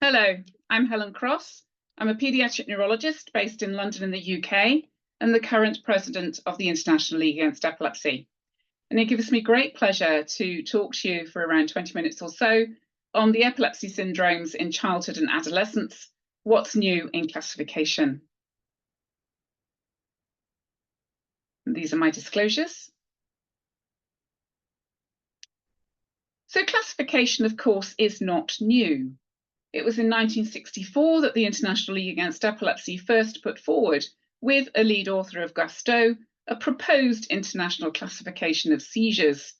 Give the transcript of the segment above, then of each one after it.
Hello, I'm Helen Cross. I'm a paediatric neurologist based in London in the UK and the current president of the International League Against Epilepsy. And it gives me great pleasure to talk to you for around 20 minutes or so on the epilepsy syndromes in childhood and adolescence, what's new in classification. And these are my disclosures. So classification, of course, is not new. It was in 1964 that the International League Against Epilepsy first put forward, with a lead author of Gusto, a proposed international classification of seizures.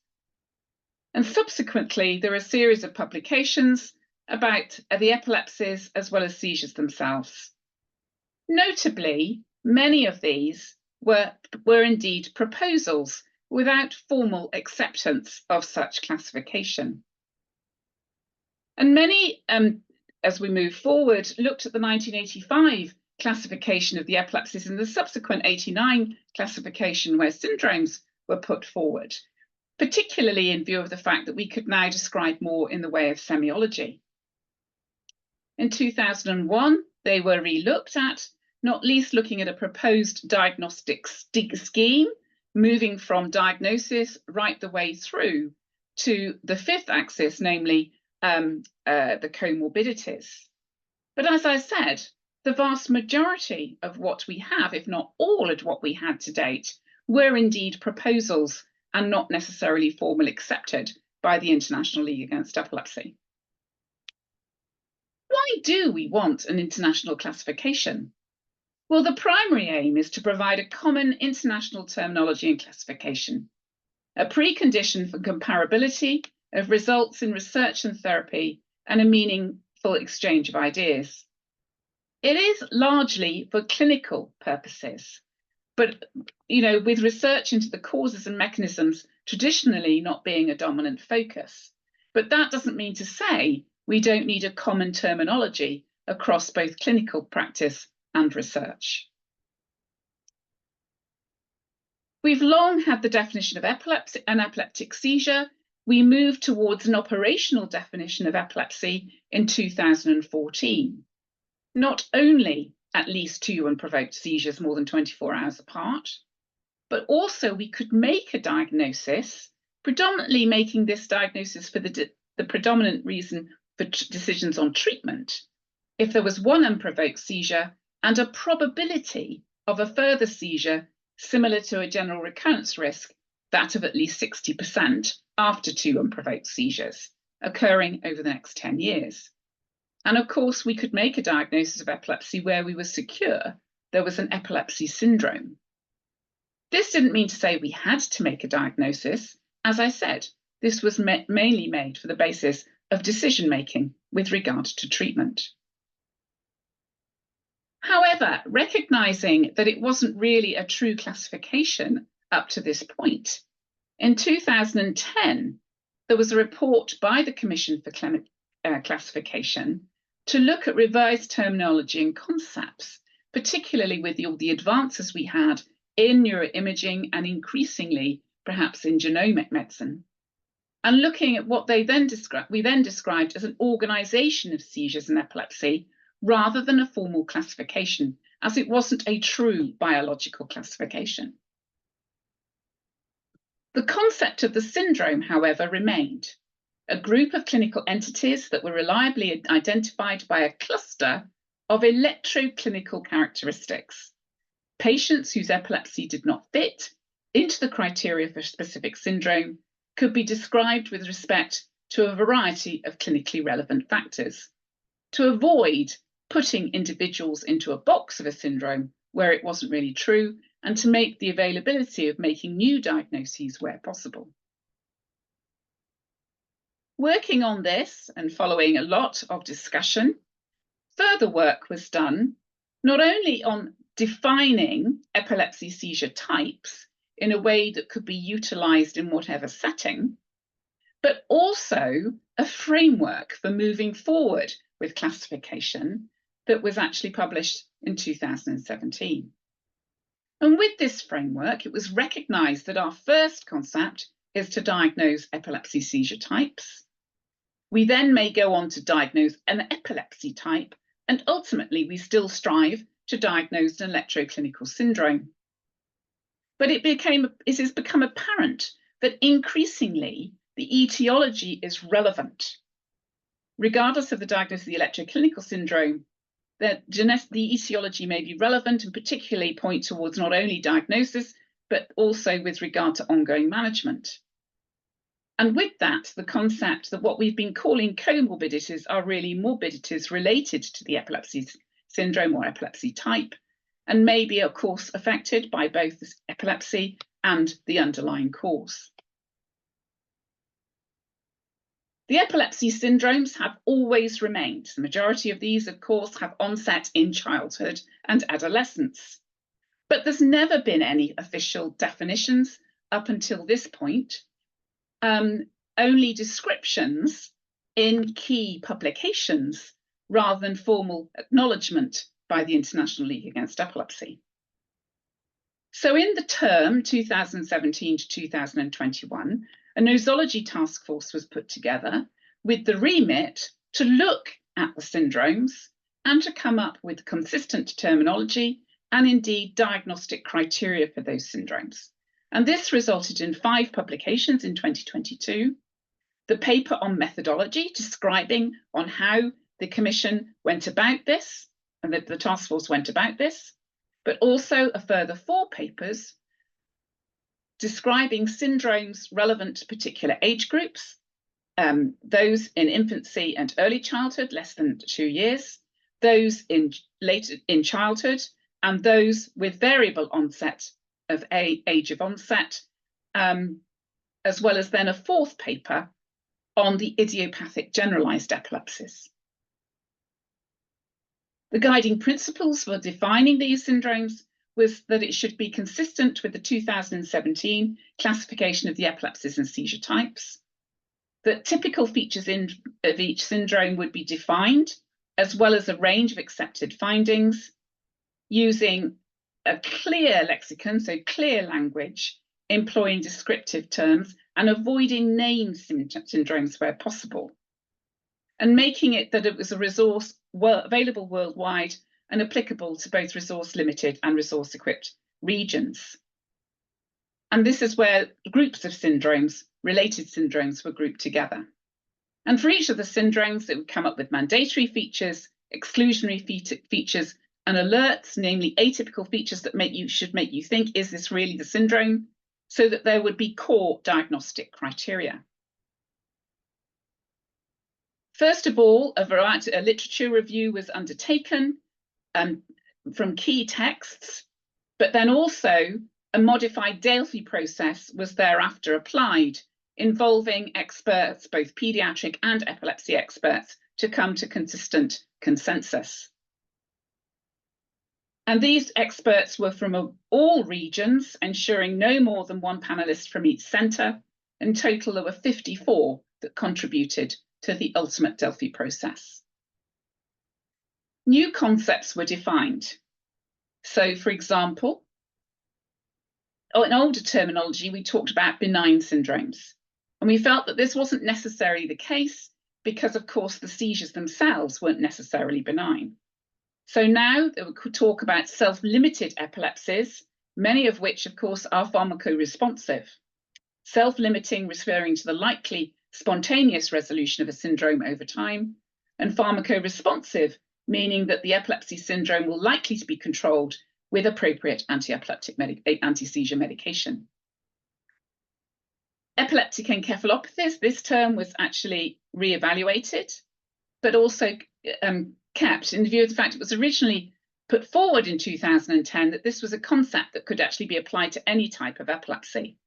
And subsequently, there are a series of publications about the epilepsies as well as seizures themselves. Notably, many of these were indeed proposals without formal acceptance of such classification. And many, as we move forward, looked at the 1985 classification of the epilepsies and the subsequent 89 classification where syndromes were put forward, particularly in view of the fact that we could now describe more in the way of semiology. In 2001, they were re-looked at, not least looking at a proposed diagnostic scheme, moving from diagnosis right the way through to the fifth axis, namely the comorbidities. But as I said, the vast majority of what we have, if not all of what we had to date, were indeed proposals and not necessarily formally accepted by the International League Against Epilepsy. Why do we want an international classification? Well, the primary aim is to provide a common international terminology and classification, a precondition for comparability of results in research and therapy, and a meaningful exchange of ideas. It is largely for clinical purposes, but with research into the causes and mechanisms traditionally not being a dominant focus. But that doesn't mean to say we don't need a common terminology across both clinical practice and research. We've long had the definition of epilepsy, an epileptic seizure. We moved towards an operational definition of epilepsy in 2014. Not only at least 2 unprovoked seizures more than 24 hours apart, but also we could make a diagnosis, predominantly making this diagnosis for the predominant reason for decisions on treatment, if there was 1 unprovoked seizure and a probability of a further seizure similar to a general recurrence risk, that of at least 60% after 2 unprovoked seizures occurring over the next 10 years. And of course, we could make a diagnosis of epilepsy where we were secure there was an epilepsy syndrome. This didn't mean to say we had to make a diagnosis. As I said, this was mainly made for the basis of decision-making with regard to treatment. However, recognizing that it wasn't really a true classification up to this point, in 2010, there was a report by the Commission for Classification to look at revised terminology and concepts, particularly with all the advances we had in neuroimaging and increasingly perhaps in genomic medicine, and looking at what we then described as an organization of seizures and epilepsy rather than a formal classification, as it wasn't a true biological classification. The concept of the syndrome, however, remained. A group of clinical entities that were reliably identified by a cluster of electroclinical characteristics. Patients whose epilepsy did not fit into the criteria for a specific syndrome could be described with respect to a variety of clinically relevant factors, to avoid putting individuals into a box of a syndrome where it wasn't really true, and to make the availability of making new diagnoses where possible. Working on this and following a lot of discussion, further work was done not only on defining epilepsy seizure types in a way that could be utilized in whatever setting, but also a framework for moving forward with classification that was actually published in 2017. And with this framework, it was recognized that our first concept is to diagnose epilepsy seizure types. We then may go on to diagnose an epilepsy type, and ultimately we still strive to diagnose an electroclinical syndrome. But it has become apparent that increasingly the etiology is relevant. Regardless of the diagnosis of the electroclinical syndrome, the etiology may be relevant and particularly point towards not only diagnosis, but also with regard to ongoing management. And with that, the concept that what we've been calling comorbidities are really morbidities related to the epilepsy syndrome or epilepsy type, and may be, of course, affected by both the epilepsy and the underlying cause. The epilepsy syndromes have always remained. The majority of these, of course, have onset in childhood and adolescence. But there's never been any official definitions up until this point. Only descriptions in key publications rather than formal acknowledgement by the International League Against Epilepsy. So in the term 2017 to 2021, a nosology task force was put together with the remit to look at the syndromes and to come up with consistent terminology and indeed diagnostic criteria for those syndromes. And this resulted in 5 publications in 2022, the paper on methodology describing on how the Commission went about this and the task force went about this, but also a further 4 papers describing syndromes relevant to particular age groups, those in infancy and early childhood, less than 2 years, those in later in childhood, and those with variable onset of age of onset, as well as then a 4th paper on the idiopathic generalized epilepsies. The guiding principles for defining these syndromes was that it should be consistent with the 2017 classification of the epilepsies and seizure types, that typical features of each syndrome would be defined, as well as a range of accepted findings, using a clear lexicon, so clear language, employing descriptive terms and avoiding named syndromes where possible, and making it that it was a resource available worldwide and applicable to both resource-limited and resource-equipped regions. And this is where groups of syndromes, related syndromes, were grouped together. And for each of the syndromes, it would come up with mandatory features, exclusionary features, and alerts, namely atypical features that should make you think, is this really the syndrome? So that there would be core diagnostic criteria. First of all, a literature review was undertaken from key texts, but then also a modified Delphi process was thereafter applied, involving experts, both paediatric and epilepsy experts, to come to consistent consensus. And these experts were from all regions, ensuring no more than 1 panelist from each centre. In total, there were 54 that contributed to the ultimate Delphi process. New concepts were defined. So, for example, in older terminology, we talked about benign syndromes. And we felt that this wasn't necessarily the case because, of course, the seizures themselves weren't necessarily benign. So now we could talk about self-limited epilepsies, many of which, of course, are pharmacoresponsive. Self-limiting referring to the likely spontaneous resolution of a syndrome over time, and pharmacoresponsive, meaning that the epilepsy syndrome will likely to be controlled with appropriate anti-seizure medication. Epileptic encephalopathies, this term was actually re-evaluated, but also kept in view of the fact it was originally put forward in 2010 that this was a concept that could actually be applied to any type of epilepsy,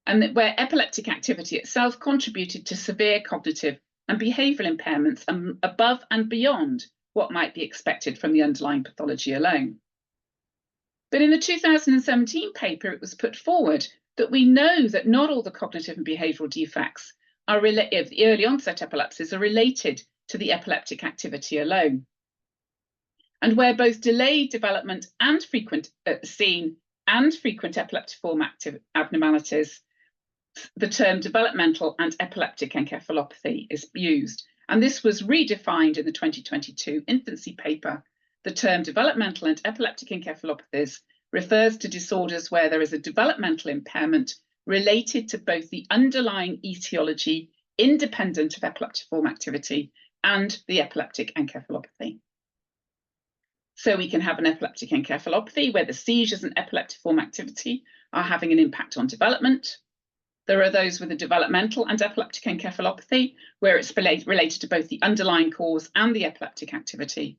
and that where epileptic activity itself contributed to severe cognitive and behavioural impairments above and beyond what might be expected from the underlying pathology alone. But in the 2017 paper, it was put forward that we know that not all the cognitive and behavioural defects of the early onset epilepsies are related to the epileptic activity alone. And where both delayed development and frequent epileptiform abnormalities the term developmental and epileptic encephalopathy is used. And this was redefined in the 2022 infancy paper. The term developmental and epileptic encephalopathies refers to disorders where there is a developmental impairment related to both the underlying etiology independent of epileptiform activity and the epileptic encephalopathy. So we can have an epileptic encephalopathy where the seizures and epileptiform activity are having an impact on development. There are those with a developmental and epileptic encephalopathy where it's related to both the underlying cause and the epileptic activity.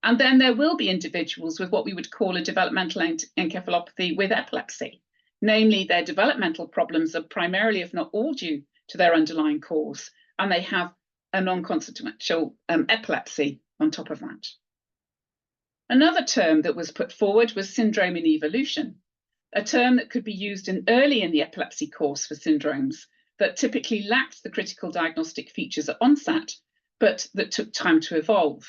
And then there will be individuals with what we would call a developmental encephalopathy with epilepsy, namely their developmental problems are primarily, if not all, due to their underlying cause, and they have a non-consequential epilepsy on top of that. Another term that was put forward was syndrome in evolution, a term that could be used early in the epilepsy course for syndromes that typically lacked the critical diagnostic features at onset, but that took time to evolve.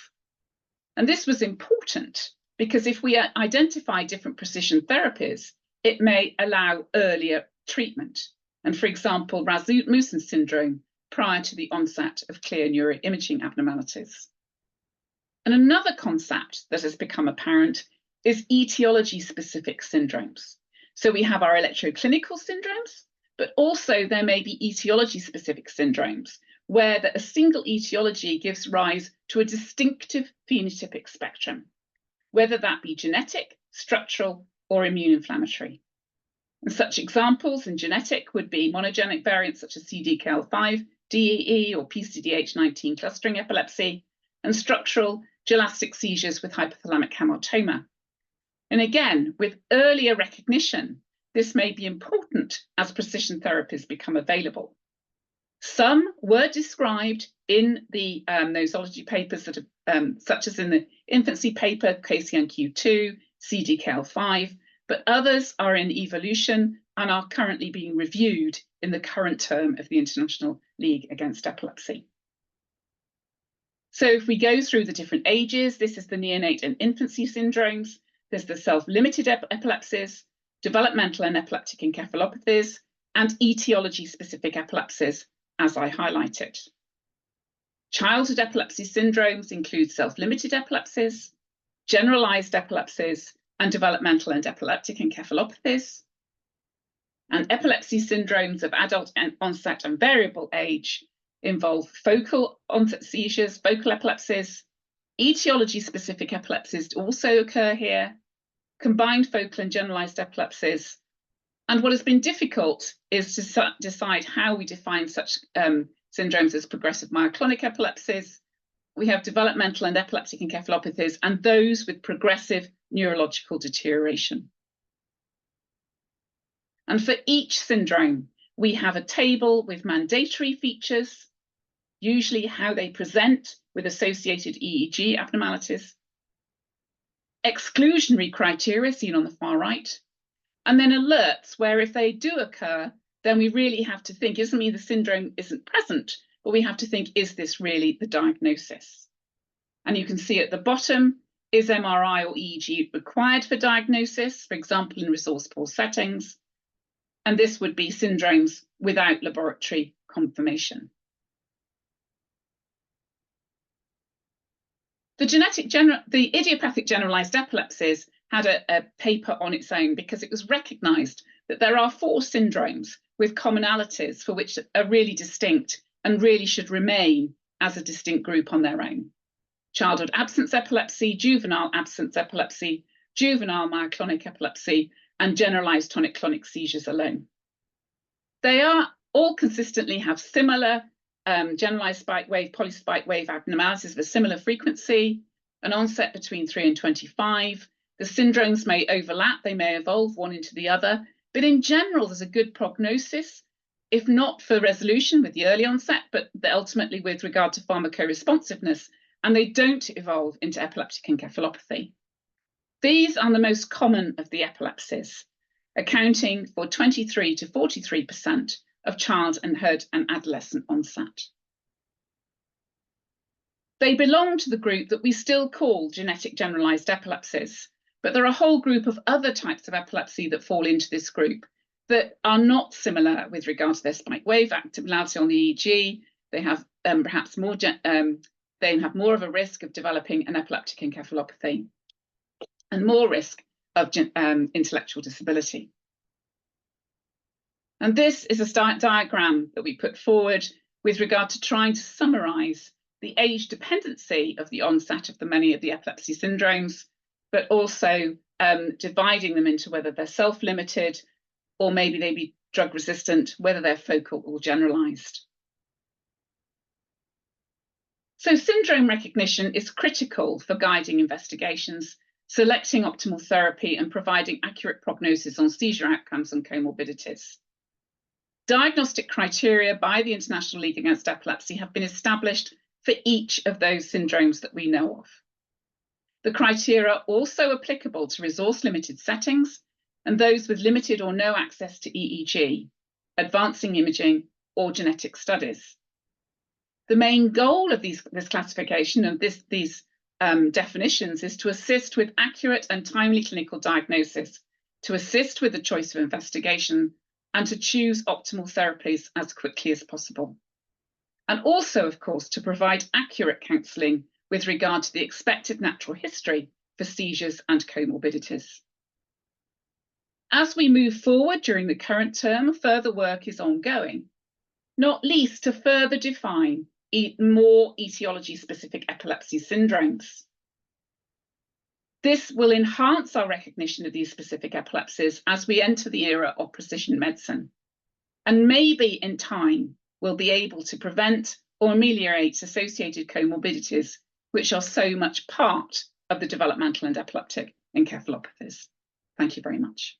And this was important because if we identify different precision therapies, it may allow earlier treatment. And for example, Rasmussen syndrome prior to the onset of clear neuroimaging abnormalities. And another concept that has become apparent is etiology-specific syndromes. So we have our electroclinical syndromes, but also there may be etiology-specific syndromes where a single etiology gives rise to a distinctive phenotypic spectrum, whether that be genetic, structural, or immune inflammatory. And such examples in genetic would be monogenic variants such as CDKL5, DEE, or PCDH19 clustering epilepsy, and structural gelastic seizures with hypothalamic hamartoma. And again, with earlier recognition, this may be important as precision therapies become available. Some were described in the nosology papers that have, such as in the infancy paper, KCNQ2, CDKL5, but others are in evolution and are currently being reviewed in the current term of the International League Against Epilepsy. So if we go through the different ages, this is the neonate and infancy syndromes. There's the self-limited epilepsies, developmental and epileptic encephalopathies, and etiology-specific epilepsies, as I highlighted. Childhood epilepsy syndromes include self-limited epilepsies, generalized epilepsies, and developmental and epileptic encephalopathies. And epilepsy syndromes of adult onset and variable age involve focal onset seizures, focal epilepsies. Etiology-specific epilepsies also occur here, combined focal and generalized epilepsies. And what has been difficult is to decide how we define such syndromes as progressive myoclonic epilepsies. We have developmental and epileptic encephalopathies and those with progressive neurological deterioration. And for each syndrome, we have a table with mandatory features, usually how they present with associated EEG abnormalities, exclusionary criteria seen on the far right, and then alerts where if they do occur, then we really have to think, doesn't mean the syndrome isn't present, but we have to think, is this really the diagnosis? And you can see at the bottom, is MRI or EEG required for diagnosis, for example, in resource-poor settings? And this would be syndromes without laboratory confirmation. The idiopathic generalized epilepsies had a paper on its own because it was recognized that there are 4 syndromes with commonalities for which are really distinct and really should remain as a distinct group on their own. Childhood absence epilepsy, juvenile absence epilepsy, juvenile myoclonic epilepsy, and generalized tonic-clonic seizures alone. They are all consistently have similar generalized spike wave, polyspike wave abnormalities of a similar frequency, an onset between 3 and 25. The syndromes may overlap, they may evolve one into the other, but in general, there's a good prognosis, if not for resolution with the early onset, but ultimately with regard to pharmacoresponsiveness, and they don't evolve into epileptic encephalopathy. These are the most common of the epilepsies, accounting for 23 to 43% of childhood and adolescent onset. They belong to the group that we still call genetic generalized epilepsies, but there are a whole group of other types of epilepsy that fall into this group. that are not similar with regard to their spike wave activity on the EEG. They have perhaps more, they have more of a risk of developing an epileptic encephalopathy and more risk of intellectual disability. And this is a diagram that we put forward with regard to trying to summarize the age dependency of the onset of many of the epilepsy syndromes, but also dividing them into whether they're self-limited or maybe they be drug resistant, whether they're focal or generalized. So syndrome recognition is critical for guiding investigations, selecting optimal therapy and providing accurate prognosis on seizure outcomes and comorbidities. Diagnostic criteria by the International League Against Epilepsy have been established for each of those syndromes that we know of. The criteria are also applicable to resource-limited settings and those with limited or no access to EEG, advancing imaging, or genetic studies. The main goal of this classification and these definitions is to assist with accurate and timely clinical diagnosis, to assist with the choice of investigation, and to choose optimal therapies as quickly as possible. And also, of course, to provide accurate counselling with regard to the expected natural history for seizures and comorbidities. As we move forward during the current term, further work is ongoing, not least to further define more etiology-specific epilepsy syndromes. This will enhance our recognition of these specific epilepsies as we enter the era of precision medicine. And maybe in time, we'll be able to prevent or ameliorate associated comorbidities, which are so much part of the developmental and epileptic encephalopathies. Thank you very much.